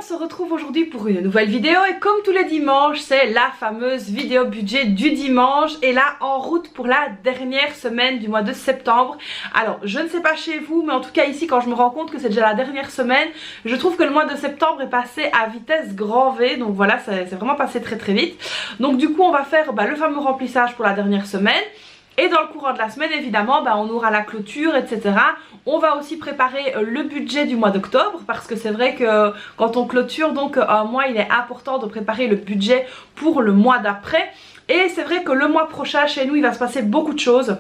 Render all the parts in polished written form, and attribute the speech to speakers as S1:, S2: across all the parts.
S1: se retrouve aujourd'hui pour une nouvelle vidéo et comme tous les dimanches, c'est la fameuse vidéo budget du dimanche et là en route pour la dernière semaine du mois de septembre. Alors je ne sais pas chez vous, mais en tout cas ici quand je me rends compte que c'est déjà la dernière semaine, je trouve que le mois de septembre est passé à vitesse grand V, donc voilà, c'est vraiment passé très vite. Donc du coup on va faire le fameux remplissage pour la dernière semaine. Et dans le courant de la semaine évidemment on aura la clôture etc. On va aussi préparer le budget du mois d'octobre parce que c'est vrai que quand on clôture donc un mois, il est important de préparer le budget pour le mois d'après. Et c'est vrai que le mois prochain chez nous il va se passer beaucoup de choses.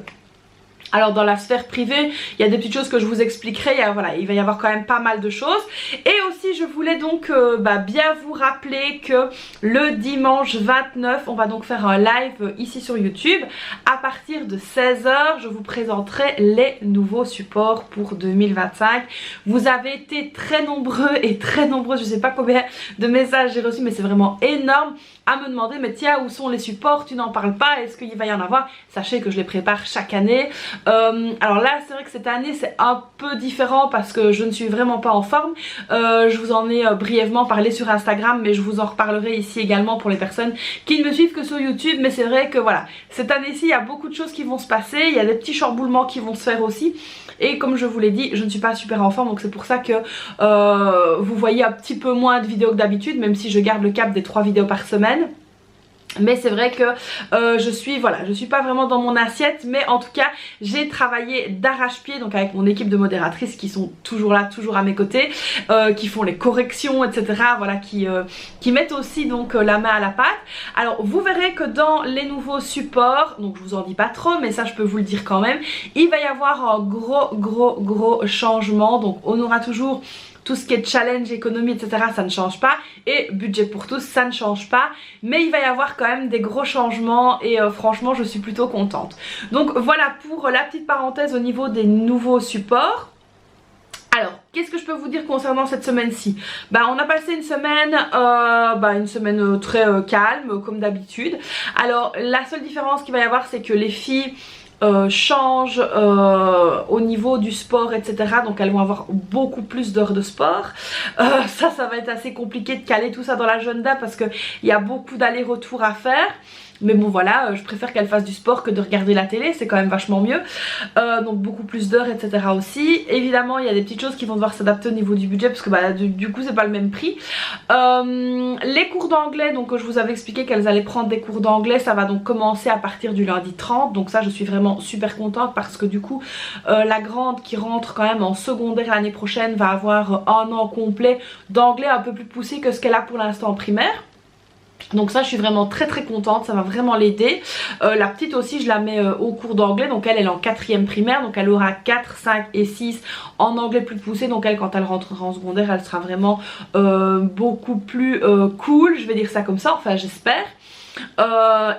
S1: Alors dans la sphère privée, il y a des petites choses que je vous expliquerai, voilà, il va y avoir quand même pas mal de choses. Et aussi je voulais donc bien vous rappeler que le dimanche 29, on va donc faire un live ici sur YouTube. À partir de 16 h, je vous présenterai les nouveaux supports pour 2025. Vous avez été très nombreux et très nombreux, je sais pas combien de messages j'ai reçus, mais c'est vraiment énorme à me demander, mais tiens, où sont les supports, tu n'en parles pas, est-ce qu'il va y en avoir? Sachez que je les prépare chaque année. Alors là c'est vrai que cette année c'est un peu différent parce que je ne suis vraiment pas en forme. Je vous en ai brièvement parlé sur Instagram, mais je vous en reparlerai ici également pour les personnes qui ne me suivent que sur YouTube. Mais c'est vrai que voilà, cette année-ci il y a beaucoup de choses qui vont se passer, il y a des petits chamboulements qui vont se faire aussi. Et comme je vous l'ai dit, je ne suis pas super en forme, donc c'est pour ça que vous voyez un petit peu moins de vidéos que d'habitude, même si je garde le cap des 3 vidéos par semaine. Mais c'est vrai que je suis pas vraiment dans mon assiette, mais en tout cas j'ai travaillé d'arrache-pied donc avec mon équipe de modératrices qui sont toujours là, toujours à mes côtés, qui font les corrections etc, voilà, qui mettent aussi donc la main à la pâte. Alors vous verrez que dans les nouveaux supports, donc je vous en dis pas trop mais ça je peux vous le dire quand même, il va y avoir un gros changement. Donc on aura toujours tout ce qui est challenge, économie, etc. ça ne change pas. Et budget pour tous, ça ne change pas. Mais il va y avoir quand même des gros changements et franchement, je suis plutôt contente. Donc voilà pour la petite parenthèse au niveau des nouveaux supports. Alors, qu'est-ce que je peux vous dire concernant cette semaine-ci? On a passé une semaine très calme, comme d'habitude. Alors, la seule différence qu'il va y avoir, c'est que les filles change au niveau du sport etc, donc elles vont avoir beaucoup plus d'heures de sport. Ça va être assez compliqué de caler tout ça dans l'agenda parce qu'il y a beaucoup d'allers-retours à faire. Mais bon voilà, je préfère qu'elle fasse du sport que de regarder la télé, c'est quand même vachement mieux. Donc beaucoup plus d'heures etc aussi. Évidemment il y a des petites choses qui vont devoir s'adapter au niveau du budget parce que du coup c'est pas le même prix. Les cours d'anglais, donc je vous avais expliqué qu'elles allaient prendre des cours d'anglais, ça va donc commencer à partir du lundi 30. Donc ça je suis vraiment super contente parce que du coup la grande qui rentre quand même en secondaire l'année prochaine va avoir un an complet d'anglais un peu plus poussé que ce qu'elle a pour l'instant en primaire. Donc ça je suis vraiment très contente, ça va vraiment l'aider. La petite aussi je la mets au cours d'anglais, donc elle est en 4e primaire, donc elle aura 4, 5 et 6 en anglais plus poussé. Donc elle, quand elle rentrera en secondaire, elle sera vraiment beaucoup plus cool, je vais dire ça comme ça, enfin j'espère.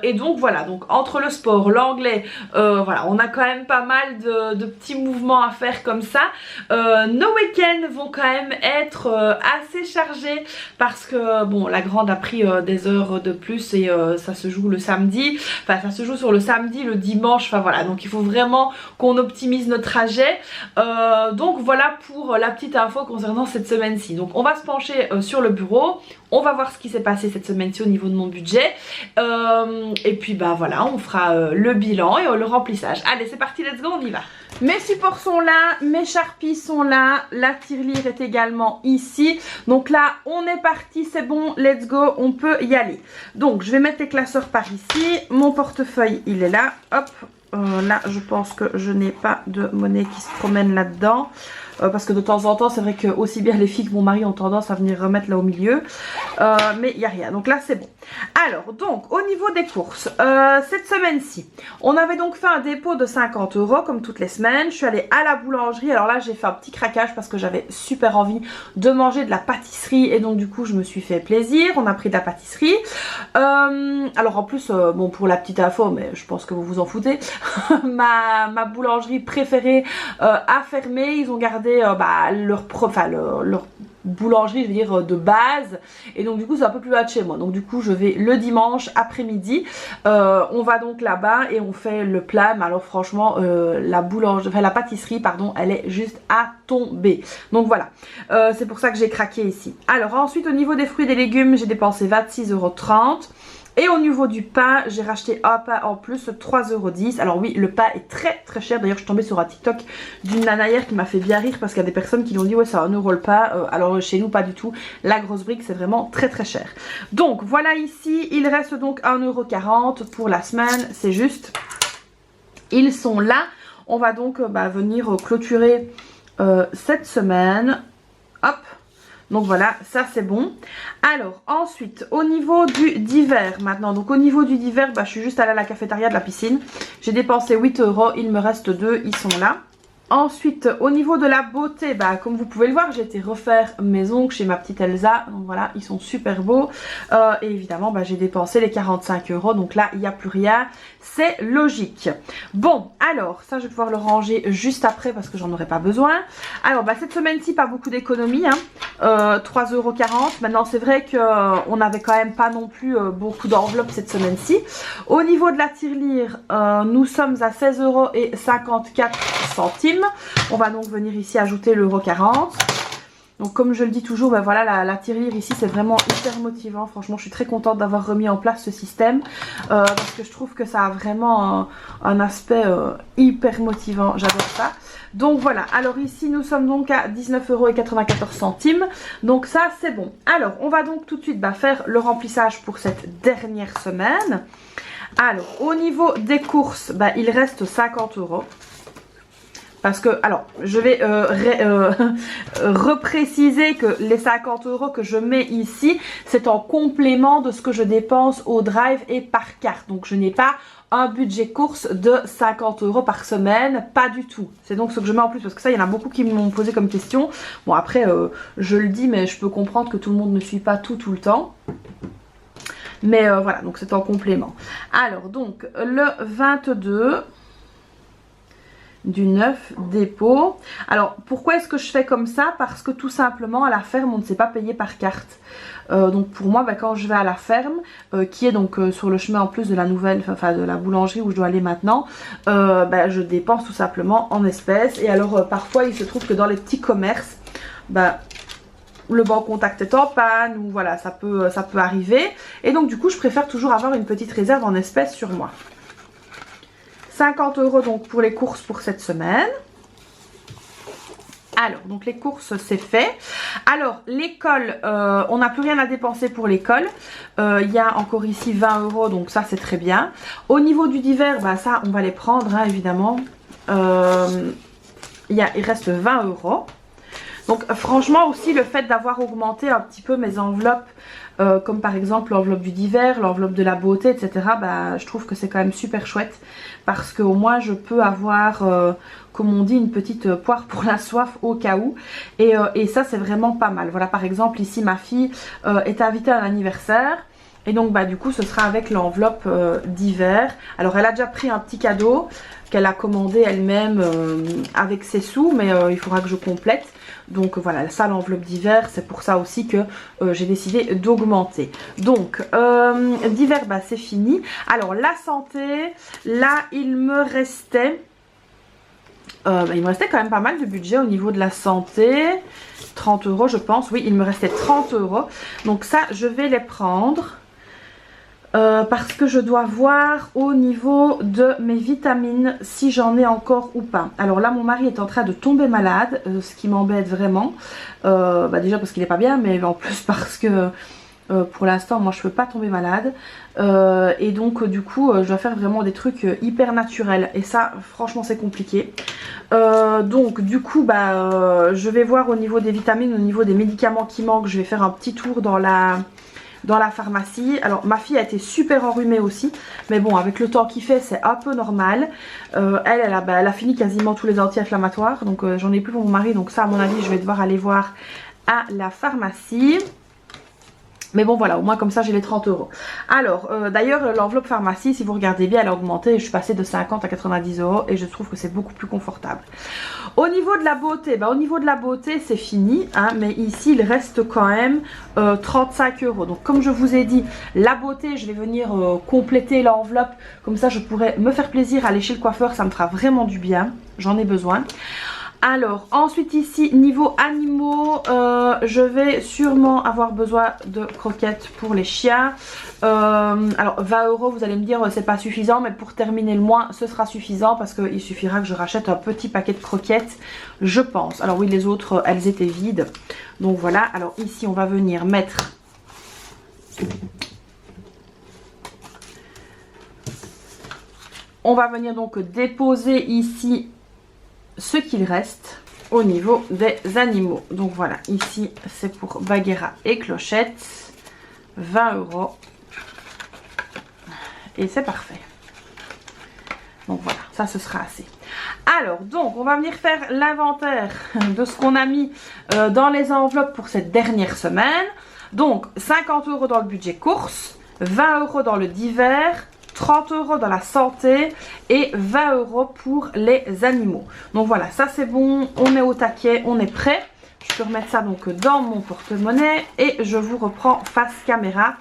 S1: Et donc voilà, donc entre le sport, l'anglais, voilà, on a quand même pas mal de petits mouvements à faire comme ça. Nos week-ends vont quand même être assez chargés parce que bon, la grande a pris des heures de plus et ça se joue le samedi, enfin ça se joue sur le samedi, le dimanche, enfin voilà, donc il faut vraiment qu'on optimise notre trajet. Donc voilà pour la petite info concernant cette semaine-ci. Donc on va se pencher sur le bureau, on va voir ce qui s'est passé cette semaine-ci au niveau de mon budget. Et puis voilà, on fera le bilan et le remplissage. Allez c'est parti, let's go, on y va. Mes supports sont là, mes charpies sont là, la tirelire est également ici. Donc là on est parti, c'est bon, let's go, on peut y aller. Donc je vais mettre les classeurs par ici, mon portefeuille il est là, hop. Là je pense que je n'ai pas de monnaie qui se promène là-dedans. Parce que de temps en temps c'est vrai que aussi bien les filles que mon mari ont tendance à venir remettre là au milieu, mais il n'y a rien, donc là c'est bon. Alors donc au niveau des courses, cette semaine-ci on avait donc fait un dépôt de 50 € comme toutes les semaines. Je suis allée à la boulangerie, alors là j'ai fait un petit craquage parce que j'avais super envie de manger de la pâtisserie et donc du coup je me suis fait plaisir, on a pris de la pâtisserie. Alors en plus bon, pour la petite info, mais je pense que vous vous en foutez, ma boulangerie préférée a fermé. Ils ont gardé leur boulangerie, je veux dire de base, et donc du coup c'est un peu plus bas de chez moi, donc du coup je vais le dimanche après-midi, on va donc là-bas et on fait le plat. Mais alors franchement la boulangerie, enfin la pâtisserie pardon, elle est juste à tomber, donc voilà, c'est pour ça que j'ai craqué ici. Alors ensuite au niveau des fruits et des légumes, j'ai dépensé 26,30 €. Et au niveau du pain, j'ai racheté un pain en plus, 3,10 €. Alors oui, le pain est très très cher. D'ailleurs, je suis tombée sur un TikTok d'une nana hier qui m'a fait bien rire parce qu'il y a des personnes qui lui ont dit ouais, c'est 1 € le pain. Alors chez nous, pas du tout. La grosse brique, c'est vraiment très très cher. Donc voilà ici, il reste donc 1,40 € pour la semaine. C'est juste, ils sont là. On va donc venir clôturer cette semaine. Hop. Donc voilà, ça c'est bon. Alors ensuite, au niveau du divers maintenant. Donc au niveau du divers, je suis juste allée à la cafétéria de la piscine. J'ai dépensé 8 €, il me reste 2, ils sont là. Ensuite, au niveau de la beauté, comme vous pouvez le voir, j'ai été refaire mes ongles chez ma petite Elsa. Donc voilà, ils sont super beaux. Et évidemment, j'ai dépensé les 45 €. Donc là, il n'y a plus rien. C'est logique. Bon, alors, ça, je vais pouvoir le ranger juste après parce que j'en aurai pas besoin. Alors, cette semaine-ci, pas beaucoup d'économies. 3,40 €. Maintenant, c'est vrai qu'on n'avait quand même pas non plus beaucoup d'enveloppes cette semaine-ci. Au niveau de la tirelire, nous sommes à 16,54 €. On va donc venir ici ajouter l'euro 40. Donc comme je le dis toujours, voilà, la tirelire ici c'est vraiment hyper motivant. Franchement je suis très contente d'avoir remis en place ce système parce que je trouve que ça a vraiment un aspect hyper motivant. J'adore ça. Donc voilà, alors ici nous sommes donc à 19,94 €. Donc ça c'est bon. Alors on va donc tout de suite faire le remplissage pour cette dernière semaine. Alors au niveau des courses, il reste 50 €. Parce que, alors, je vais repréciser que les 50 € que je mets ici, c'est en complément de ce que je dépense au drive et par carte. Donc, je n'ai pas un budget course de 50 € par semaine, pas du tout. C'est donc ce que je mets en plus, parce que ça, il y en a beaucoup qui m'ont posé comme question. Bon, après, je le dis, mais je peux comprendre que tout le monde ne suit pas tout le temps. Mais voilà, donc c'est en complément. Alors, donc, le 22... du 9 dépôt. Alors pourquoi est-ce que je fais comme ça? Parce que tout simplement à la ferme on ne sait pas payer par carte. Donc pour moi quand je vais à la ferme qui est donc sur le chemin en plus de la nouvelle, enfin de la boulangerie où je dois aller maintenant, je dépense tout simplement en espèces. Et alors parfois il se trouve que dans les petits commerces le banc contact est en panne ou voilà, ça peut arriver. Et donc du coup je préfère toujours avoir une petite réserve en espèces sur moi. 50 € donc pour les courses pour cette semaine. Alors, donc les courses c'est fait. Alors, l'école, on n'a plus rien à dépenser pour l'école. Il y a encore ici 20 €, donc ça c'est très bien. Au niveau du divers, ça on va les prendre évidemment. Il reste 20 €. Donc franchement aussi le fait d'avoir augmenté un petit peu mes enveloppes, comme par exemple l'enveloppe du divers, l'enveloppe de la beauté, etc. Je trouve que c'est quand même super chouette parce qu'au moins je peux avoir, comme on dit, une petite poire pour la soif au cas où. Et ça c'est vraiment pas mal. Voilà, par exemple ici ma fille est invitée à un anniversaire. Et donc du coup ce sera avec l'enveloppe d'hiver. Alors elle a déjà pris un petit cadeau qu'elle a commandé elle-même avec ses sous, mais il faudra que je complète. Donc voilà, ça l'enveloppe d'hiver, c'est pour ça aussi que j'ai décidé d'augmenter. Donc d'hiver c'est fini. Alors la santé, là il me restait quand même pas mal de budget au niveau de la santé. 30 € je pense, oui il me restait 30 €. Donc ça je vais les prendre. Parce que je dois voir au niveau de mes vitamines si j'en ai encore ou pas. Alors là mon mari est en train de tomber malade, ce qui m'embête vraiment. Déjà parce qu'il n'est pas bien, mais en plus parce que pour l'instant moi je peux pas tomber malade. Et donc du coup je dois faire vraiment des trucs hyper naturels. Et ça franchement c'est compliqué. Donc du coup je vais voir au niveau des vitamines, au niveau des médicaments qui manquent. Je vais faire un petit tour dans la pharmacie. Alors ma fille a été super enrhumée aussi, mais bon avec le temps qu'il fait c'est un peu normal. Elle a fini quasiment tous les anti-inflammatoires, donc j'en ai plus pour mon mari, donc ça à mon avis je vais devoir aller voir à la pharmacie. Mais bon voilà, au moins comme ça j'ai les 30 €. Alors d'ailleurs l'enveloppe pharmacie, si vous regardez bien, elle a augmenté. Je suis passée de 50 à 90 € et je trouve que c'est beaucoup plus confortable. Au niveau de la beauté, au niveau de la beauté c'est fini, hein, mais ici il reste quand même 35 €. Donc comme je vous ai dit, la beauté je vais venir compléter l'enveloppe. Comme ça je pourrais me faire plaisir, aller chez le coiffeur, ça me fera vraiment du bien. J'en ai besoin. Alors ensuite ici niveau animaux, je vais sûrement avoir besoin de croquettes pour les chiens. Alors 20 €, vous allez me dire c'est pas suffisant, mais pour terminer le mois ce sera suffisant parce qu'il suffira que je rachète un petit paquet de croquettes, je pense. Alors oui, les autres elles étaient vides, donc voilà. Alors ici on va venir mettre donc déposer ici ce qu'il reste au niveau des animaux. Donc voilà, ici c'est pour Bagheera et Clochette, 20 € et c'est parfait. Donc voilà, ça ce sera assez. Alors donc on va venir faire l'inventaire de ce qu'on a mis dans les enveloppes pour cette dernière semaine. Donc 50 € dans le budget course, 20 € dans le divers, 30 € dans la santé et 20 € pour les animaux. Donc voilà, ça c'est bon, on est au taquet, on est prêt. Je peux remettre ça donc dans mon porte-monnaie et je vous reprends face caméra.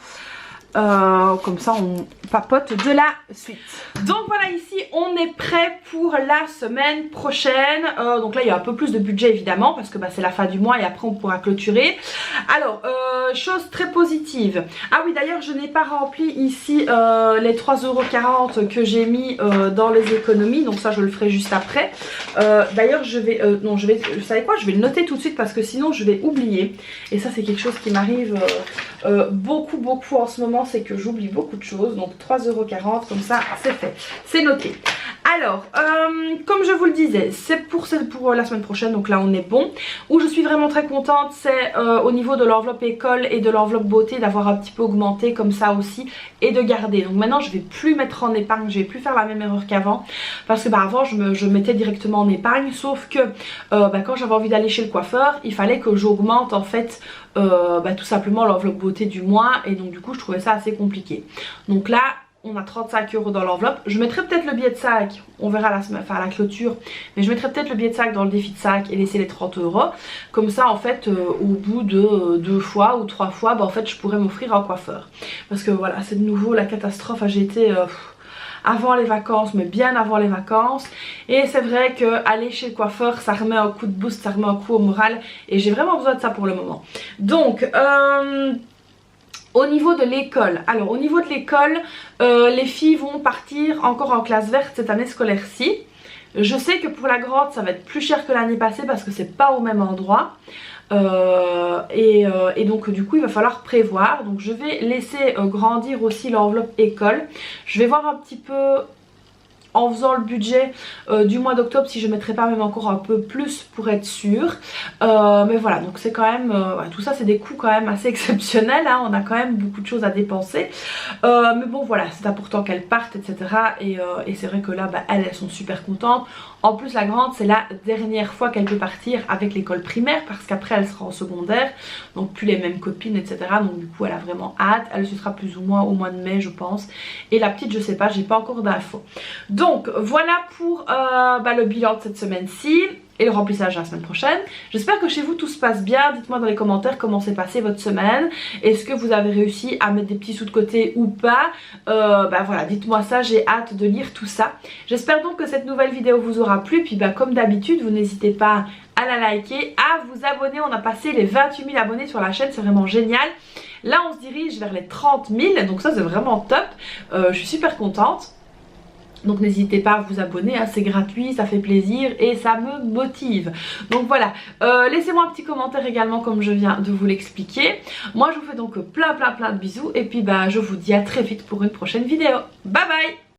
S1: Comme ça on papote de la suite. Donc voilà, ici on est prêt pour la semaine prochaine. Donc là il y a un peu plus de budget évidemment parce que c'est la fin du mois et après on pourra clôturer. Alors chose très positive. Ah oui, d'ailleurs je n'ai pas rempli ici les 3,40 € que j'ai mis dans les économies. Donc ça je le ferai juste après. D'ailleurs je vais non, vous savez quoi, je vais le noter tout de suite parce que sinon je vais oublier. Et ça c'est quelque chose qui m'arrive beaucoup en ce moment, c'est que j'oublie beaucoup de choses. Donc 3,40 € comme ça c'est fait, c'est noté. Alors comme je vous le disais, c'est pour la semaine prochaine, donc là on est bon. Où je suis vraiment très contente, c'est au niveau de l'enveloppe école et de l'enveloppe beauté d'avoir un petit peu augmenté comme ça aussi et de garder. Donc maintenant je vais plus mettre en épargne, je vais plus faire la même erreur qu'avant parce que avant je mettais directement en épargne, sauf que quand j'avais envie d'aller chez le coiffeur il fallait que j'augmente en fait tout simplement l'enveloppe beauté du mois et donc du coup je trouvais ça assez compliqué. Donc là on a 35 € dans l'enveloppe. Je mettrai peut-être le billet de sac, on verra à la clôture, mais je mettrai peut-être le billet de sac dans le défi de sac et laisser les 30 €. Comme ça en fait au bout de 2 fois ou 3 fois en fait je pourrais m'offrir un coiffeur. Parce que voilà, c'est de nouveau la catastrophe. J'ai été avant les vacances, mais bien avant les vacances, et c'est vrai que aller chez le coiffeur ça remet un coup de boost, ça remet un coup au moral et j'ai vraiment besoin de ça pour le moment. Donc au niveau de l'école, alors au niveau de l'école, les filles vont partir encore en classe verte cette année scolaire-ci. Je sais que pour la grande ça va être plus cher que l'année passée parce que c'est pas au même endroit. Et donc du coup il va falloir prévoir. Donc je vais laisser grandir aussi l'enveloppe école. Je vais voir un petit peu en faisant le budget du mois d'octobre si je mettrai pas même encore un peu plus pour être sûre. Mais voilà, donc c'est quand même tout ça c'est des coûts quand même assez exceptionnels, hein. On a quand même beaucoup de choses à dépenser, mais bon voilà, c'est important qu'elles partent, etc. Et c'est vrai que là elles sont super contentes. En plus la grande c'est la dernière fois qu'elle peut partir avec l'école primaire parce qu'après elle sera en secondaire, donc plus les mêmes copines, etc. Donc du coup elle a vraiment hâte. Elle se sera plus ou moins au mois de mai je pense, et la petite je sais pas, j'ai pas encore d'infos. Donc voilà pour le bilan de cette semaine-ci et le remplissage la semaine prochaine. J'espère que chez vous tout se passe bien. Dites-moi dans les commentaires comment s'est passée votre semaine. Est-ce que vous avez réussi à mettre des petits sous de côté ou pas? Voilà, dites-moi ça, j'ai hâte de lire tout ça. J'espère donc que cette nouvelle vidéo vous aura plu. Puis comme d'habitude, vous n'hésitez pas à la liker, à vous abonner. On a passé les 28 000 abonnés sur la chaîne, c'est vraiment génial. Là on se dirige vers les 30 000, donc ça c'est vraiment top. Je suis super contente. Donc n'hésitez pas à vous abonner, hein, c'est gratuit, ça fait plaisir et ça me motive. Donc voilà, laissez-moi un petit commentaire également comme je viens de vous l'expliquer. Moi je vous fais donc plein de bisous et puis je vous dis à très vite pour une prochaine vidéo. Bye bye!